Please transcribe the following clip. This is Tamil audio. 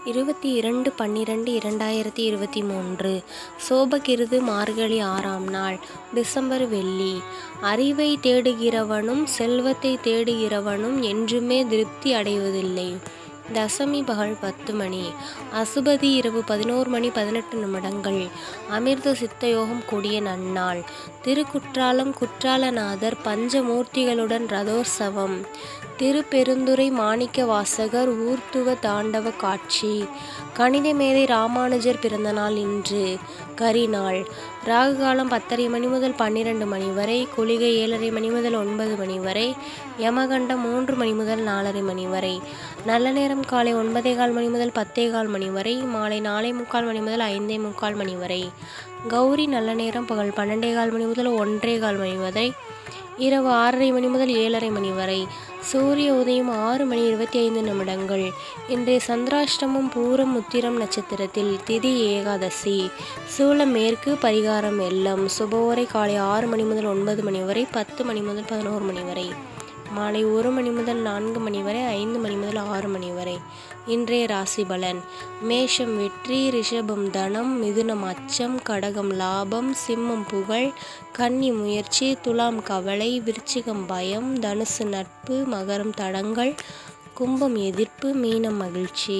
22/12/2023 சோபகிருது மார்கழி 6ஆம் நாள் டிசம்பர் வெள்ளி. அறிவை தேடுகிறவனும் செல்வத்தை தேடுகிறவனும் என்றுமே திருப்தி அடைவதில்லை. தசமி பகல் 10 மணி. அசுபதி இரவு 11:18. அமிர்த சித்தயோகம் கூடிய நன்னாள். திருக்குற்றாலம் குற்றாலநாதர் பஞ்சமூர்த்திகளுடன் ரதோற்சவம். திருப்பெருந்துறை மாணிக்க வாசகர் ஊர்த்துவ தாண்டவ காட்சி. கணித மேதை ராமானுஜர் பிறந்தநாள் இன்று. கரிநாள். ராகுகாலம் 10:30 மணி முதல் 12 மணி வரை. குளிகை 7:30 மணி முதல் 9 மணி வரை. யமகண்டம் 3 மணி முதல் 4:30 மணி வரை. நல்ல நேரம் காலை 9:15 மணி முதல் 10:15 மணி வரை. மாலை 4:45 மணி முதல் 5:45 மணி வரை. கௌரி நல்ல நேரம் பகல் 12:15 மணி முதல் 1:15 மணி வரை. இரவு 6:30 மணி முதல் 7:30 மணி வரை. சூரிய உதயம் 6:25. இன்றைய சந்திராஷ்டமம் பூரம் உத்திரம் நட்சத்திரத்தில். திதி ஏகாதசி. சூலம் மேற்கு. பரிகாரம் வெள்ளம். சுபவோரை காலை 6 மணி முதல் 9 மணி வரை. 10 மணி முதல் 11 மணி வரை. மாலை 1 மணி முதல் 4 மணி வரை. 5 மணி முதல் 6 மணி வரை. இன்றைய ராசி பலன். மேஷம் வெற்றி. ரிஷபம் தனம். மிதுனம் அச்சம். கடகம் லாபம். சிம்மம் புகழ். கன்னி முயற்சி. துலாம் கவலை. விருச்சிகம் பயம். தனுசு நட்பு. மகரம் தடங்கள். கும்பம் எதிர்ப்பு. மீனம் மகிழ்ச்சி.